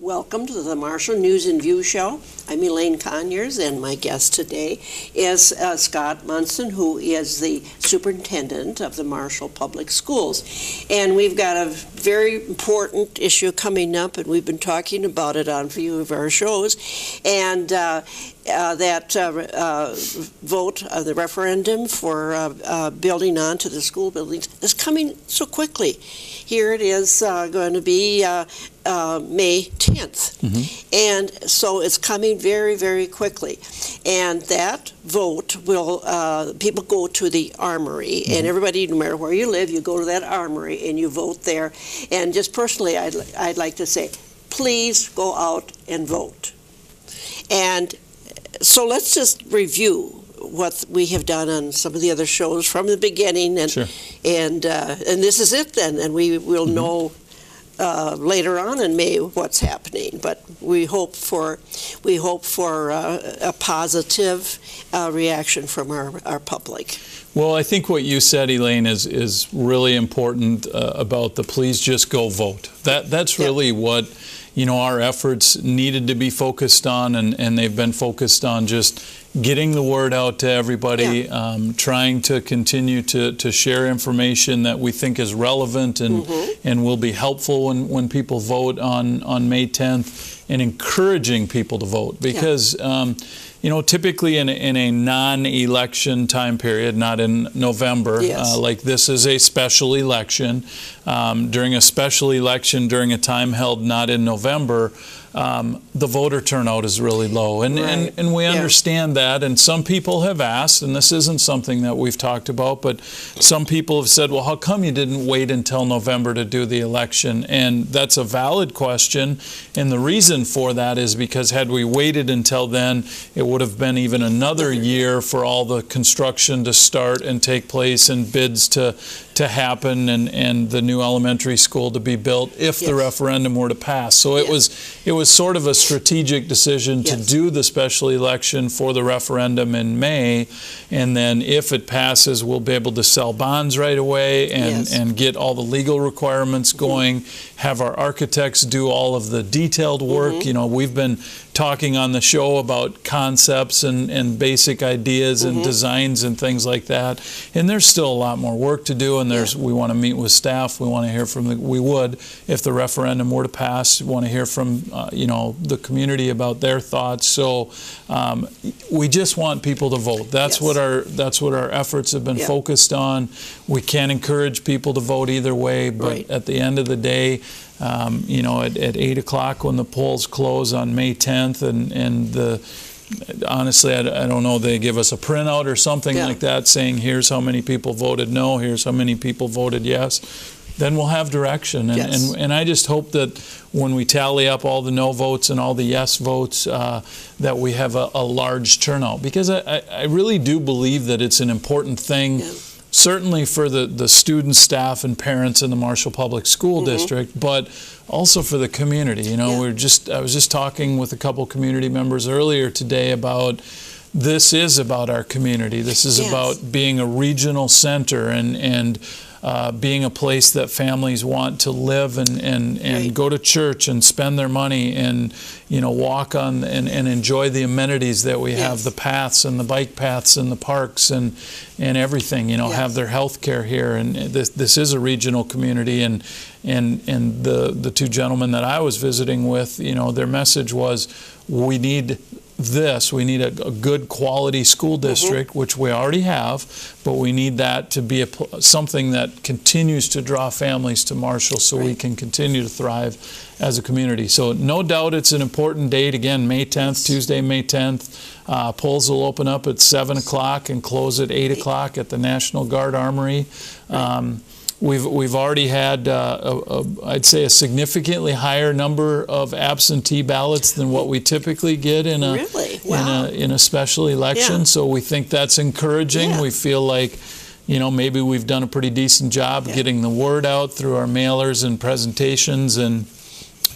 Welcome to the Marshall News and View Show. I'm Elaine Conyers, and my guest today is Scott Munson, who is the superintendent of the Marshall Public Schools. And we've got a very important issue coming up, and we've been talking about it on a few of our shows. And that vote, the referendum for building onto the school buildings is coming so quickly. Here it is going to be May 10th. Mm-hmm. And so it's coming very, very quickly. And that vote will, people go to the armory, mm-hmm. and everybody, no matter where you live, you go to that armory and you vote there. And just personally, I'd like to say, please go out and vote. And so let's just review what we have done on some of the other shows from the beginning, and sure. and this is it then, and we will mm-hmm. know later on in May what's happening. But we hope for a positive reaction from our public. Well, I think what you said, Elaine, is really important about the please just go vote. That's really what our efforts needed to be focused on, and they've been focused on just getting the word out to everybody, trying to continue to share information that we think is relevant and mm-hmm. and will be helpful when people vote on May 10th, and encouraging people to vote, because typically in a non-election time period, not in November, like this is a special election. During a special election, during a time held not in November, the voter turnout is really low. And we understand that. And some people have asked, and this isn't something that we've talked about, but some people have said, well, how come you didn't wait until November to do the election? And that's a valid question. And the reason for that is because had we waited until then, it would have been even another year for all the construction to start and take place and bids to happen and the new elementary school to be built if the referendum were to pass. So it was sort of a strategic decision to do the special election for the referendum in May, and then if it passes, we'll be able to sell bonds right away and get all the legal requirements going, have our architects do all of the detailed work. Mm-hmm. We've been talking on the show about concepts and basic ideas and designs and things like that, and there's still a lot more work to do, and we want to meet with staff. We want to hear from we would, if the referendum were to pass, want to hear from the community about their thoughts. So we just want people to vote. That's what our efforts have been focused on. We can encourage people to vote either way, but at the end of the day, at 8 o'clock when the polls close on May 10th, honestly, I don't know, they give us a printout or something like that saying here's how many people voted no, here's how many people voted yes, then we'll have direction. And I just hope that when we tally up all the no votes and all the yes votes, that we have a large turnout. Because I really do believe that it's an important thing, certainly for the students, staff, and parents in the Marshall Public School District, but also for the community. I was just talking with a couple community members earlier today about this is about our community. This is about being a regional center and being a place that families want to live and go to church and spend their money and walk on and enjoy the amenities that we have, the paths and the bike paths and the parks and everything, have their health care here. And this is a regional community, and the two gentlemen that I was visiting with, their message was, we need a good quality school district, which we already have, but we need that to be something that continues to draw families to Marshall so we can continue to thrive as a community. So no doubt it's an important date. Again, May 10th, Tuesday, May 10th. Polls will open up at 7 o'clock and close at 8 o'clock at the National Guard Armory. We've already had, I'd say, a significantly higher number of absentee ballots than what we typically get in a special election. So we think that's encouraging. We feel like, maybe we've done a pretty decent job getting the word out through our mailers and presentations and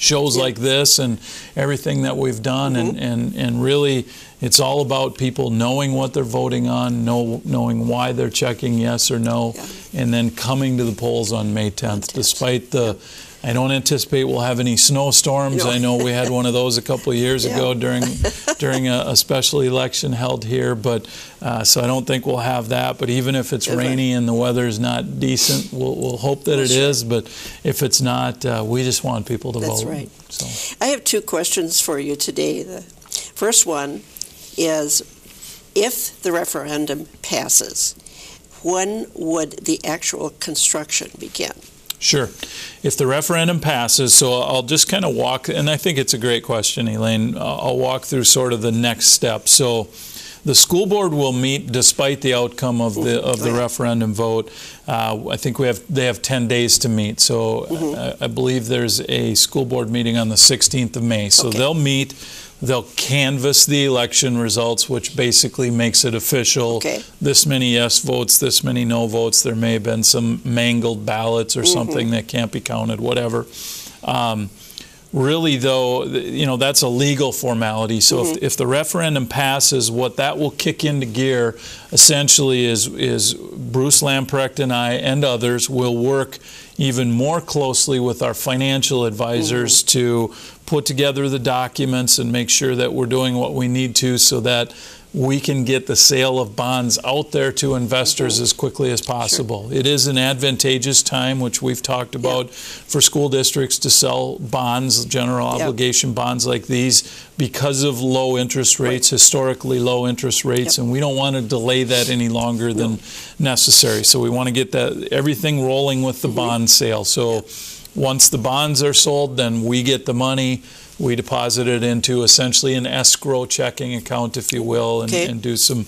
shows like this and everything that we've done, and really it's all about people knowing what they're voting on, knowing why they're checking yes or no, and then coming to the polls on May 10th, despite the I don't anticipate we'll have any snowstorms. No. I know we had one of those a couple of years Yeah. ago during a special election held here, but so I don't think we'll have that. But even if it's rainy and the weather's not decent, we'll hope that it is. But if it's not, we just want people to vote. That's right. So. I have two questions for you today. The first one is, if the referendum passes, when would the actual construction begin? Sure. If the referendum passes, so I'll just kind of walk, and I think it's a great question, Elaine. I'll walk through sort of the next step. So the school board will meet despite the outcome of the referendum vote. I think they have 10 days to meet. So I believe there's a school board meeting on the 16th of May. So they'll meet. They'll canvass the election results, which basically makes it official. This many yes votes, this many no votes. There may have been some mangled ballots or something that can't be counted, whatever. Really, though, that's a legal formality. So if the referendum passes, what that will kick into gear essentially is Bruce Lamprecht and I and others will work even more closely with our financial advisors to put together the documents and make sure that we're doing what we need to so that we can get the sale of bonds out there to investors as quickly as possible. It is an advantageous time, which we've talked about, for school districts to sell bonds, general obligation bonds like these, because of low interest rates, historically low interest rates, and we don't want to delay that any longer than necessary. So we want to get everything rolling with the bond sale. So once the bonds are sold, then we get the money. We deposit it into essentially an escrow checking account, if you will, and do some,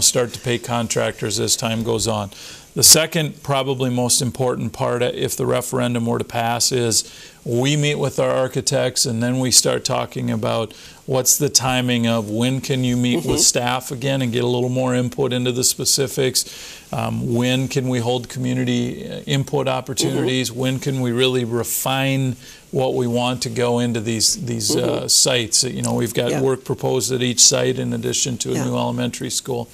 start to pay contractors as time goes on. The second, probably most important part, if the referendum were to pass, is we meet with our architects and then we start talking about what's the timing of when can you meet with staff again and get a little more input into the specifics. When can we hold community input opportunities? When can we really refine what we want to go into these sites? We've got work proposed at each site in addition to a new elementary school.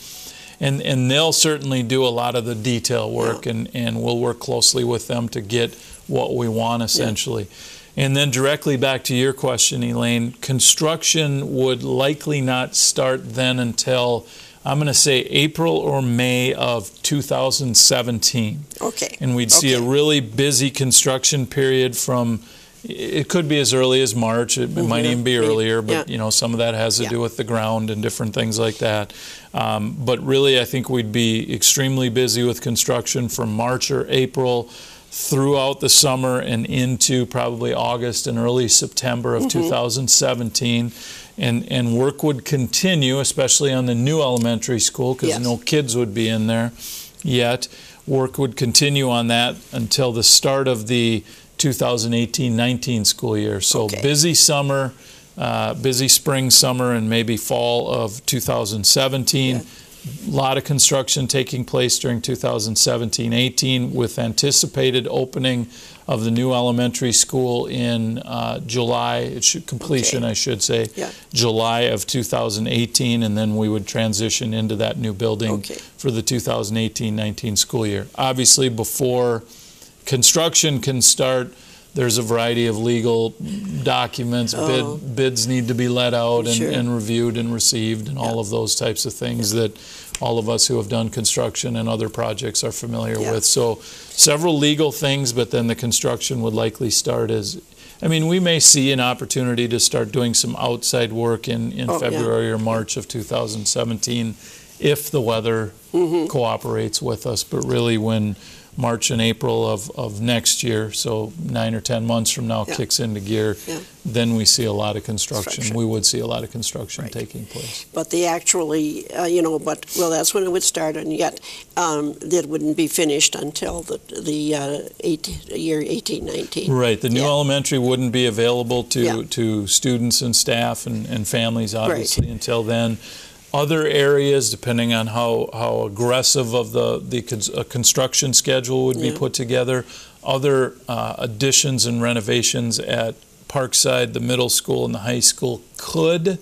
And they'll certainly do a lot of the detail work, and we'll work closely with them to get what we want, essentially. And then directly back to your question, Elaine, construction would likely not start then until, I'm going to say, April or May of 2017. And we'd see a really busy construction period from, it could be as early as March, it might even be earlier, but some of that has to do with the ground and different things like that. But really, I think we'd be extremely busy with construction from March or April throughout the summer and into probably August and early September of 2017. And work would continue, especially on the new elementary school, because no kids would be in there yet. Work would continue on that until the start of the 2018-19 school year. So busy summer, busy spring, summer, and maybe fall of 2017. A lot of construction taking place during 2017-18 with anticipated opening of the new elementary school in July, completion, I should say, July of 2018, and then we would transition into that new building for the 2018-19 school year. Obviously, before construction can start, there's a variety of legal documents, bids need to be let out and reviewed and received, and all of those types of things that all of us who have done construction and other projects are familiar with. So several legal things, but then the construction would likely start we may see an opportunity to start doing some outside work in February or March of 2017 if the weather cooperates with us, but really when March and April of next year, so 9 or 10 months from now, kicks into gear, then we see a lot of construction. We would see a lot of construction taking place. But the actually, that's when it would start, and yet it wouldn't be finished until the year 18-19. Right. The new elementary wouldn't be available to students and staff and families, obviously, until then. Other areas, depending on how aggressive of the construction schedule would be put together, other additions and renovations at Parkside, the middle school and the high school could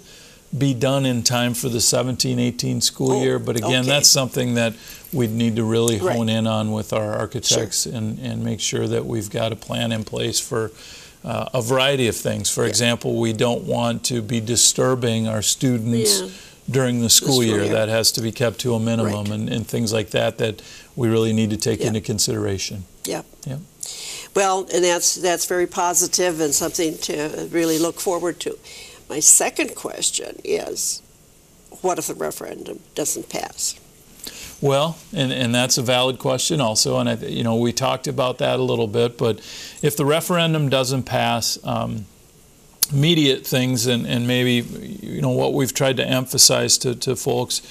be done in time for the 17-18 school year. But again, okay. that's something that we'd need to really Right. hone in on with our architects Sure. and make sure that we've got a plan in place for a variety of things. For example, we don't want to be disturbing our students during the school year. That has to be kept to a minimum, Right. and things like that that we really need to take Yeah. into consideration. Yep. Yep. Well, and that's very positive and something to really look forward to. My second question is, what if the referendum doesn't pass? Well, and that's a valid question also, and we talked about that a little bit. But if the referendum doesn't pass, immediate things, and maybe what we've tried to emphasize to folks,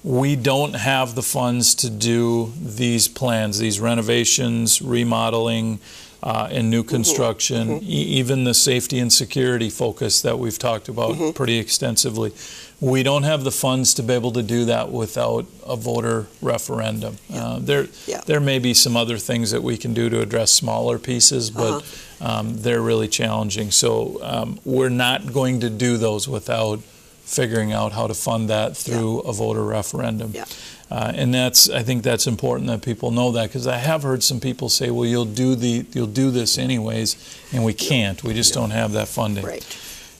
we don't have the funds to do these plans, these renovations, remodeling, and new construction, even the safety and security focus that we've talked about pretty extensively. We don't have the funds to be able to do that without a voter referendum. There may be some other things that we can do to address smaller pieces, but they're really challenging. So we're not going to do those without figuring out how to fund that through a voter referendum. And I think that's important that people know that, because I have heard some people say, well, you'll do this anyways, and we can't. We just don't have that funding. Right.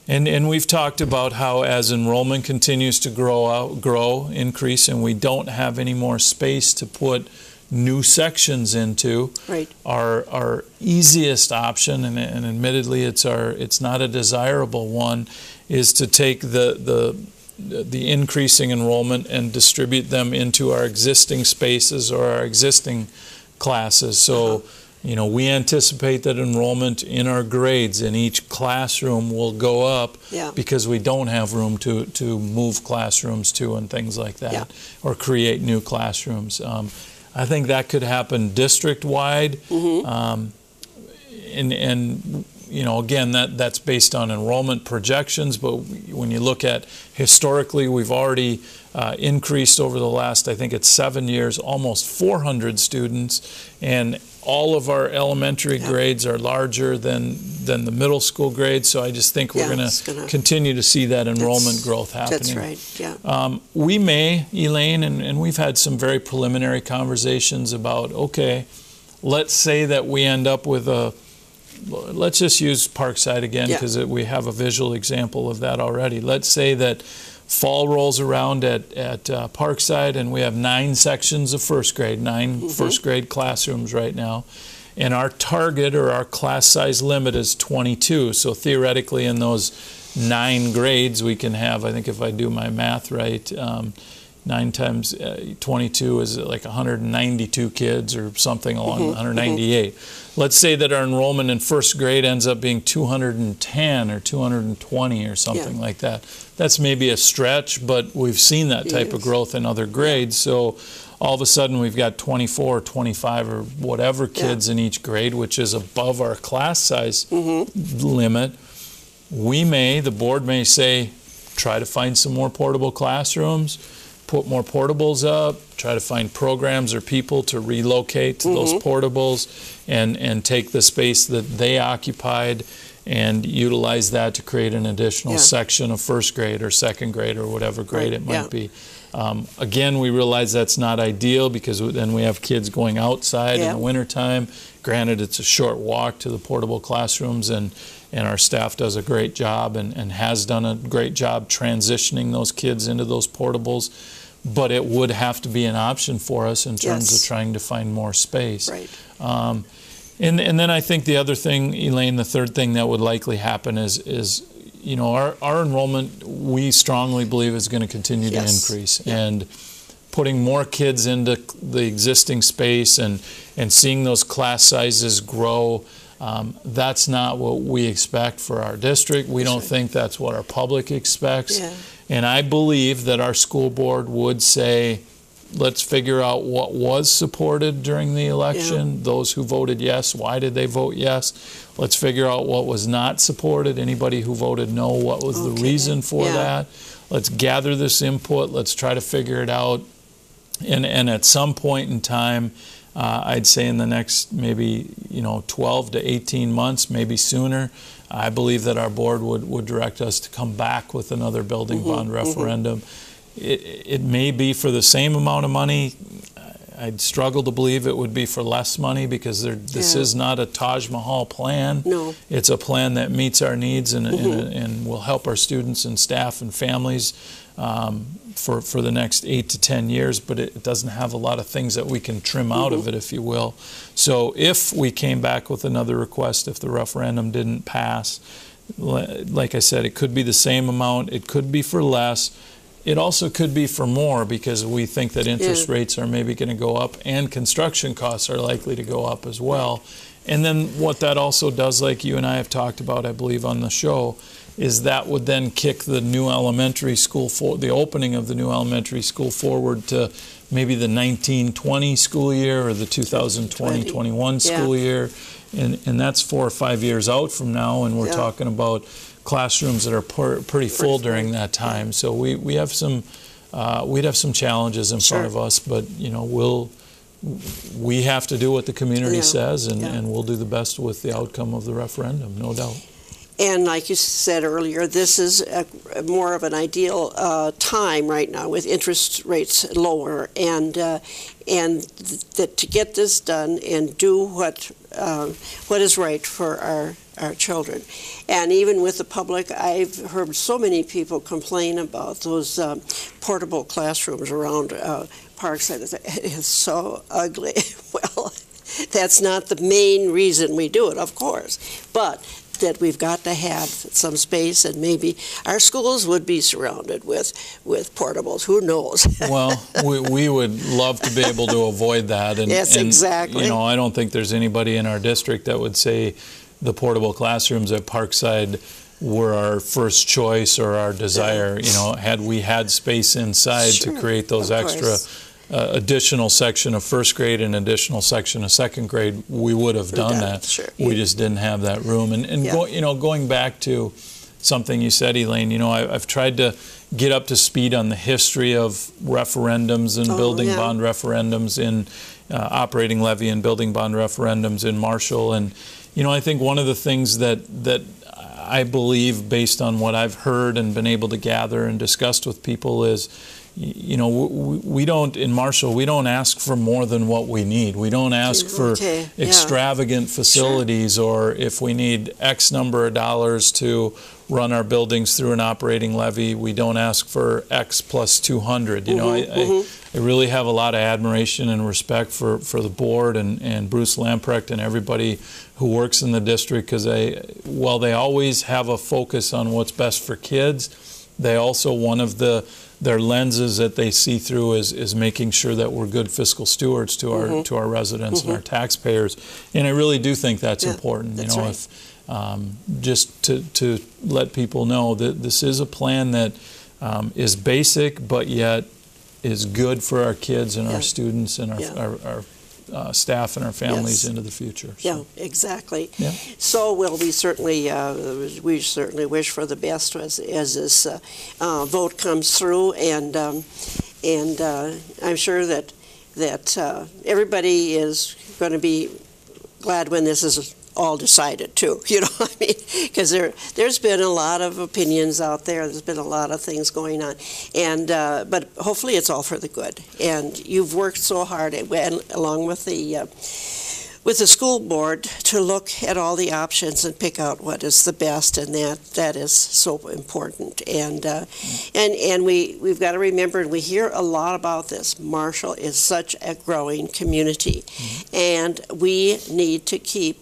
And we've talked about how as enrollment continues to grow, increase, and we don't have any more space to put new sections into, Right. our easiest option, and admittedly it's not a desirable one, is to take the increasing enrollment and distribute them into our existing spaces or our existing classes. So we anticipate that enrollment in our grades in each classroom will go up because we don't have room to move classrooms to and things like that, or create new classrooms. I think that could happen district-wide, and again, that's based on enrollment projections, but when you look at historically, we've already increased over the last, I think it's 7 years, almost 400 students, and all of our elementary grades are larger than the middle school grades, so I just think we're going to continue to see that enrollment growth happening. That's right, yeah. We may, Elaine, and we've had some very preliminary conversations about, okay, let's say that we end up with let's just use Parkside again, because we have a visual example of that already. Let's say that fall rolls around at Parkside, and we have 9 sections of first grade, 9 first grade classrooms right now, and our target or our class size limit is 22. So theoretically, in those 9 grades, we can have, I think if I do my math right, 9 times 22 is like 192 kids or something along 198. Let's say that our enrollment in first grade ends up being 210 or 220 or something like that. That's maybe a stretch, but we've seen that type of growth in other grades. So all of a sudden we've got 24 or 25 or whatever kids in each grade, which is above our class size limit. The board may say, try to find some more portable classrooms, put more portables up, try to find programs or people to relocate to those portables and take the space that they occupied and utilize that to create an additional section of first grade or second grade or whatever grade it might be. Again, we realize that's not ideal, because then we have kids going outside in the wintertime. Granted, it's a short walk to the portable classrooms, and our staff does a great job and has done a great job transitioning those kids into those portables. But it would have to be an option for us in terms of trying to find more space. Right. And then I think the other thing, Elaine, the third thing that would likely happen is our enrollment, we strongly believe, is going to continue to increase. And putting more kids into the existing space and seeing those class sizes grow, that's not what we expect for our district. We don't think that's what our public expects. And I believe that our school board would say, let's figure out what was supported during the election. Those who voted yes, why did they vote yes? Let's figure out what was not supported. Anybody who voted no, what was the reason for that? Let's gather this input. Let's try to figure it out. And at some point in time, I'd say in the next maybe 12 to 18 months, maybe sooner, I believe that our board would direct us to come back with another building bond referendum. It may be for the same amount of money. I'd struggle to believe it would be for less money, because this is not a Taj Mahal plan. No. It's a plan that meets our needs and will help our students and staff and families for the next 8 to 10 years, but it doesn't have a lot of things that we can trim out of it, if you will. So if we came back with another request, if the referendum didn't pass, like I said, it could be the same amount, it could be for less. It also could be for more, because we think that interest rates are maybe going to go up, and construction costs are likely to go up as well. And then what that also does, like you and I have talked about, I believe, on the show, is that would then kick the new elementary school, the opening of the new elementary school forward to maybe the 1920 school year or the 2020-21 school year. And that's 4 or 5 years out from now, and we're talking about classrooms that are pretty full during that time. So we have some we'd have some challenges in front of us, but we have to do what the community says, and we'll do the best with the outcome of the referendum, no doubt. And like you said earlier, this is more of an ideal time right now, with interest rates lower, and that to get this done and do what is right for our children. And even with the public, I've heard so many people complain about those portable classrooms around Parkside. It is so ugly. Well, that's not the main reason we do it, of course, but that we've got to have some space, and maybe our schools would be surrounded with portables. Who knows? Well, we would love to be able to avoid that. And, yes, exactly. I don't think there's anybody in our district that would say the portable classrooms at Parkside were our first choice or our desire. Had we had space inside to create those extra additional section of first grade and additional section of second grade, we would have done that. Sure. We just didn't have that room. Going back to something you said, Elaine, I've tried to get up to speed on the history of referendums and building bond referendums in operating levy and building bond referendums in Marshall. And I think one of the things that I believe, based on what I've heard and been able to gather and discussed with people, is we don't, in Marshall, we don't ask for more than what we need. We don't ask for extravagant facilities, or if we need X number of dollars to run our buildings through an operating levy, we don't ask for X plus 200. I really have a lot of admiration and respect for the board and Bruce Lamprecht and everybody who works in the district, because while they always have a focus on what's best for kids, they also, one of their lenses that they see through is making sure that we're good fiscal stewards to our residents and our taxpayers. And I really do think that's important. That's right. If just to let people know that this is a plan that is basic, but yet is good for our kids and our students and our staff and our families into the future. So. Yeah, exactly. Yeah. So, we certainly wish for the best as this vote comes through, and I'm sure that everybody is going to be glad when this is all decided too. Because there's been a lot of opinions out there. There's been a lot of things going on, and but hopefully it's all for the good. And you've worked so hard, along with the school board, to look at all the options and pick out what is the best, and that is so important. And we've got to remember, and we hear a lot about this, Marshall is such a growing community, and we need to keep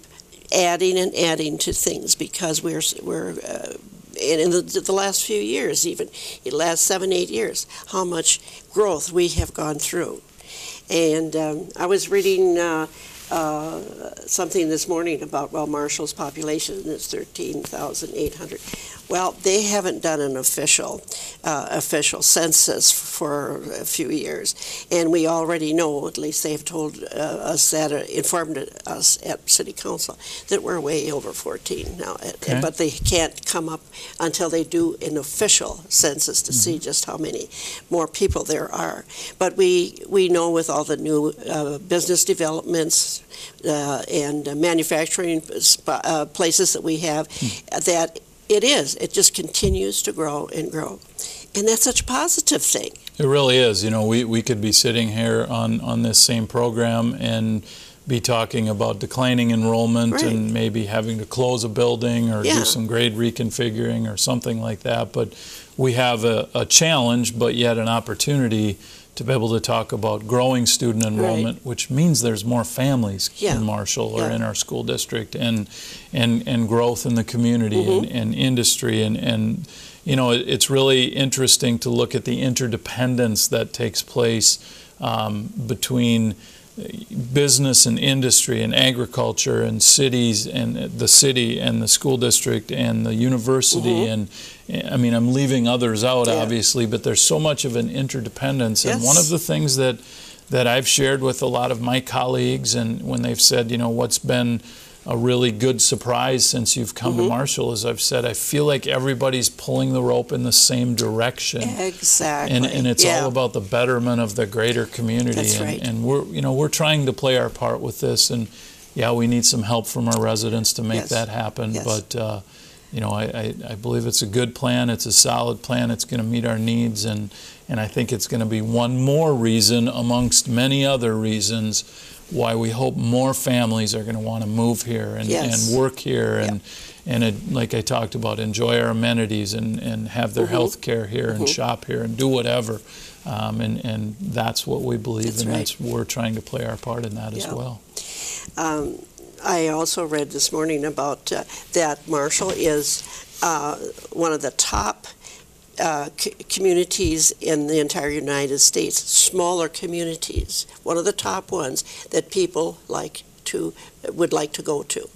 adding to things, because we're in the last few years, even the last 7-8 years, how much growth we have gone through. And I was reading something this morning about, well, Marshall's population is 13,800. Well, they haven't done an official census for a few years, and we already know, at least they've told us that, informed us at City Council, that we're way over 14 now. Okay. But they can't come up until they do an official census to see just how many more people there are. But we know with all the new business developments and manufacturing places that we have, that it just continues to grow and grow. And that's such a positive thing. It really is. You know, we could be sitting here on this same program and be talking about declining enrollment, right, and maybe having to close a building or do some grade reconfiguring or something like that. But we have a challenge, but yet an opportunity to be able to talk about growing student enrollment, right, which means there's more families in Marshall or in our school district, and growth in the community, and industry, and you know, it's really interesting to look at the interdependence that takes place between business and industry and agriculture and cities and the city and the school district and the university, and I mean, I'm leaving others out obviously, but there's so much of an interdependence. And one of the things that I've shared with a lot of my colleagues, and when they've said, you know, what's been a really good surprise since you've come to Marshall, as I've said, I feel like everybody's pulling the rope in the same direction. Exactly. And it's all about the betterment of the greater community. That's right. And we're trying to play our part with this, and we need some help from our residents to make that happen. But you know, I believe it's a good plan. It's a solid plan. It's going to meet our needs, and I think it's going to be one more reason amongst many other reasons why we hope more families are going to want to move here and work here, and like I talked about, enjoy our amenities and have their health care here and shop here and do whatever. And that's what we believe, that's we're trying to play our part in that as well. I also read this morning about that Marshall is one of the top communities in the entire United States, smaller communities, one of the top ones that people would like to go to.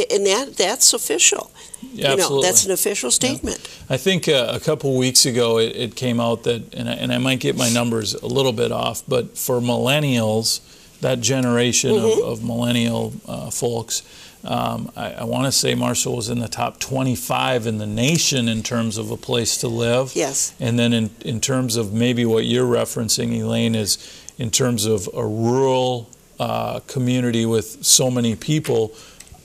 And that's official. Yeah, you know, absolutely. that's an official statement. I think a couple weeks ago it came out that, and I might get my numbers a little bit off, but for millennials, that generation of millennial folks, I want to say Marshall was in the top 25 in the nation in terms of a place to live. Yes. And then in terms of maybe what you're referencing, Elaine, is in terms of a rural community with so many people,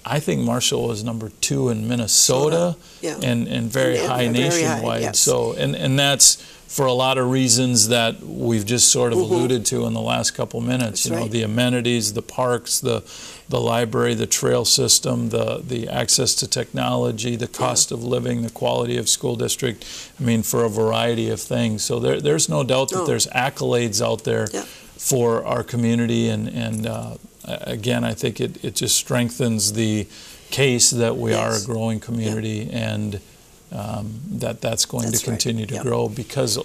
I think Marshall was number 2 in Minnesota, and very high nationwide. Yes. So, and that's for a lot of reasons that we've just sort of alluded to in the last couple minutes. That's you know, the amenities, the parks, the library, the trail system, the access to technology, the cost of living, the quality of school district. I mean, for a variety of things. So there's no doubt that there's accolades out there for our community, and again, I think it just strengthens the case that we are a growing community, and that's going to continue to grow because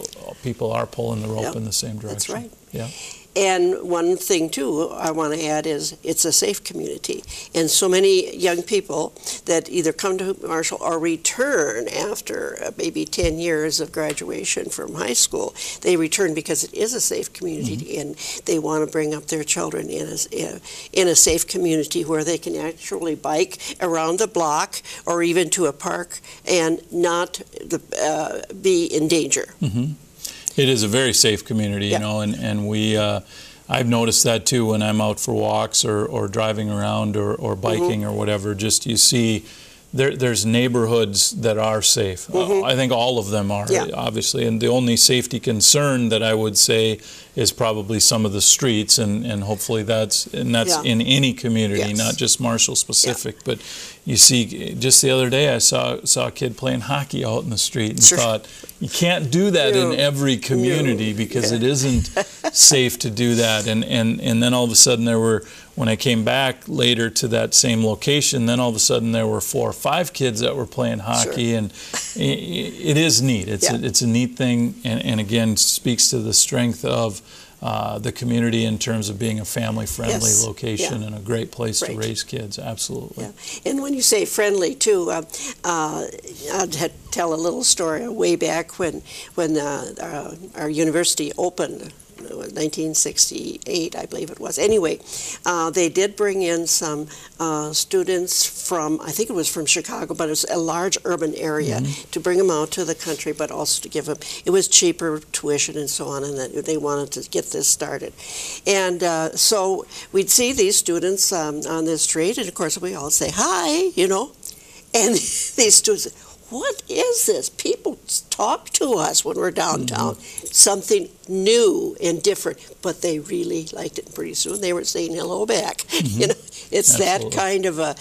people are pulling the rope in the same direction. That's right. Yeah. And one thing, too, I want to add is it's a safe community. And so many young people that either come to Marshall or return after maybe 10 years of graduation from high school, they return because it is a safe community, and they want to bring up their children in a safe community where they can actually bike around the block or even to a park and not be in danger. It is a very safe community, you know, and we, I've noticed that too when I'm out for walks or driving around or biking or whatever. Just you see there's neighborhoods that are safe. I think all of them are, obviously, and the only safety concern that I would say is probably some of the streets, and hopefully that's in any community, not just Marshall specific. But you see, just the other day I saw a kid playing hockey out in the street and thought, you can't do that in every community because it isn't safe to do that. And then all of a sudden when I came back later to that same location, then all of a sudden there were 4 or 5 kids that were playing hockey, and it is neat. It's a neat thing, and again speaks to the strength of the community in terms of being a family-friendly Yes. location and a great place to Right. raise kids. Absolutely. Yeah. And when you say friendly, too, I'd tell a little story way back when our university opened. 1968, I believe it was. Anyway, they did bring in some students from, I think it was from Chicago, but it was a large urban area, to bring them out to the country, but also to give them, it was cheaper tuition and so on, and that they wanted to get this started. And so we'd see these students on the street, and of course we all say, hi, you know, and these students, what is this? People talk to us when we're downtown. Something new and different, but they really liked it. And pretty soon they were saying hello back. You know, it's Absolutely. that kind of a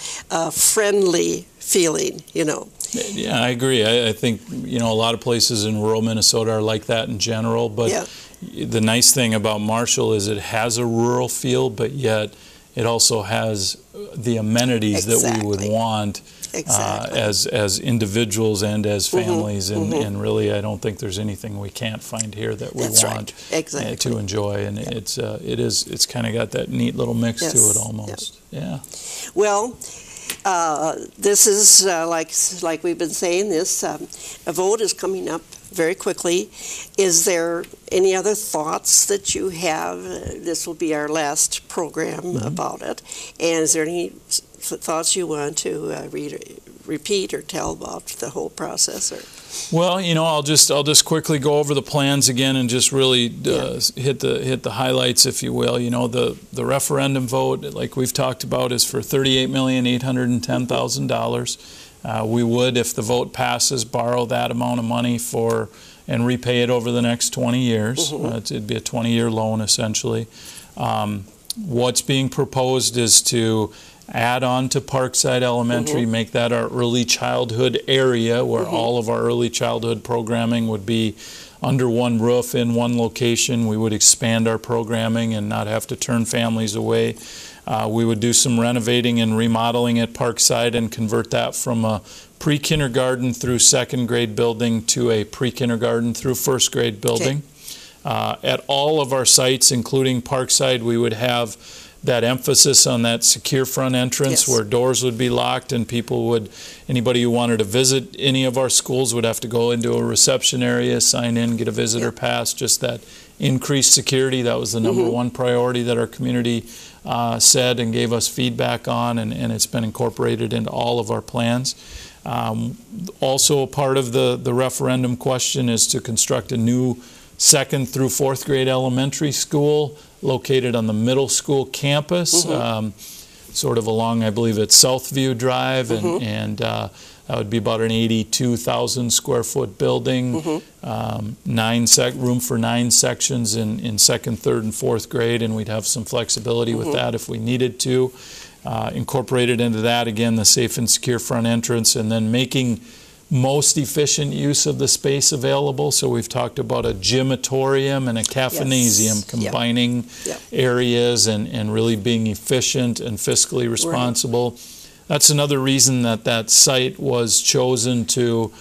friendly feeling, you know. Yeah, I agree. I think, you know, a lot of places in rural Minnesota are like that in general, but the nice thing about Marshall is it has a rural feel, but yet it also has the amenities that we would want as individuals and as families, and really I don't think there's anything we can't find here that we want to enjoy, and it's kind of got that neat little mix to it almost. Yeah. Well, this is like we've been saying, this a vote is coming up very quickly. Is there any other thoughts that you have? This will be our last program about it. And is there any thoughts you want to repeat or tell about the whole process? Or? Well, you know, I'll just quickly go over the plans again and just really hit the highlights, if you will. You know, the referendum vote, like we've talked about, is for $38,810,000. We would, if the vote passes, borrow that amount of money and repay it over the next 20 years. It'd be a 20-year loan, essentially. What's being proposed is to add on to Parkside Elementary, make that our early childhood area where all of our early childhood programming would be under one roof in one location. We would expand our programming and not have to turn families away. We would do some renovating and remodeling at Parkside and convert that from a pre-kindergarten through second grade building to a pre-kindergarten through first grade building. At all of our sites, including Parkside, we would have that emphasis on that secure front entrance where doors would be locked and anybody who wanted to visit any of our schools would have to go into a reception area, sign in, get a visitor pass, just that increased security. That was the number one priority that our community said and gave us feedback on, and it's been incorporated into all of our plans. Also, a part of the referendum question is to construct a new second through fourth grade elementary school located on the middle school campus, sort of along, I believe it's Southview Drive, and that would be about an 82,000 square foot building, room for 9 sections in second, third, and fourth grade, and we'd have some flexibility with that if we needed to. Incorporated into that, again, the safe and secure front entrance, and then making most efficient use of the space available. So we've talked about a gymatorium and a cafenesium, combining areas and really being efficient and fiscally responsible. That's another reason that site was chosen to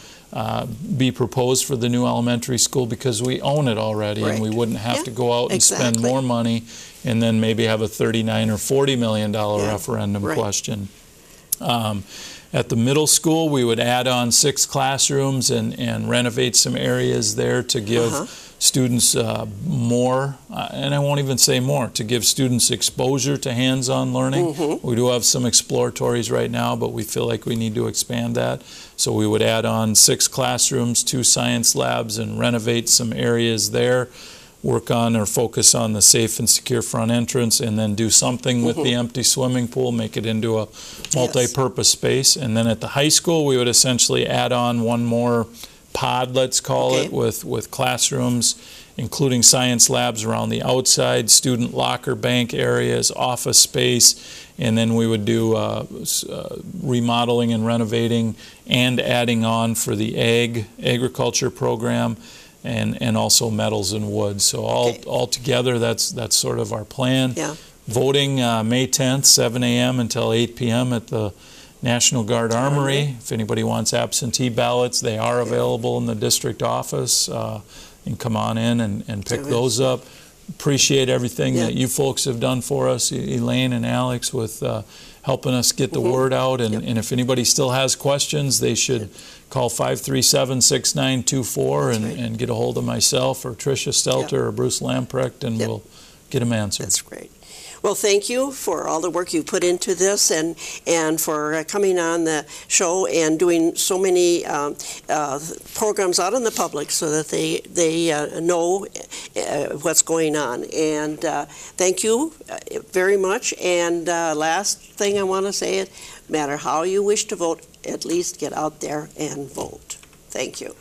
be proposed for the new elementary school, because we own it already, and we wouldn't have to go out and spend more money and then maybe have a $39 or $40 million referendum question. At the middle school, we would add on 6 classrooms and renovate some areas there to give students more, and I won't even say more, to give students exposure to hands-on learning. We do have some exploratories right now, but we feel like we need to expand that. So we would add on 6 classrooms, 2 science labs, and renovate some areas there. Work on or focus on the safe and secure front entrance, and then do something with the empty swimming pool, make it into a multi-purpose space. And then at the high school, we would essentially add on one more pod, let's call it, with classrooms, including science labs around the outside, student locker bank areas, office space, and then we would do remodeling and renovating and adding on for the agriculture program. And also metals and wood. So all together, that's sort of our plan. Voting May 10th, 7 a.m. until 8 p.m. at the National Guard Armory. If anybody wants absentee ballots, they are available in the district office. You can come on in and pick those up. appreciate everything Yeah. that you folks have done for us, Elaine and Alex, with helping us get the word out. And if anybody still has questions, they should call 537-6924 and get a hold of myself or Tricia Stelter or Bruce Lamprecht, and we'll get them answered. That's great. Well, thank you for all the work you put into this, and for coming on the show and doing so many programs out in the public so that they know what's going on. And thank you very much. And last thing I want to say, no matter how you wish to vote, at least get out there and vote. Thank you.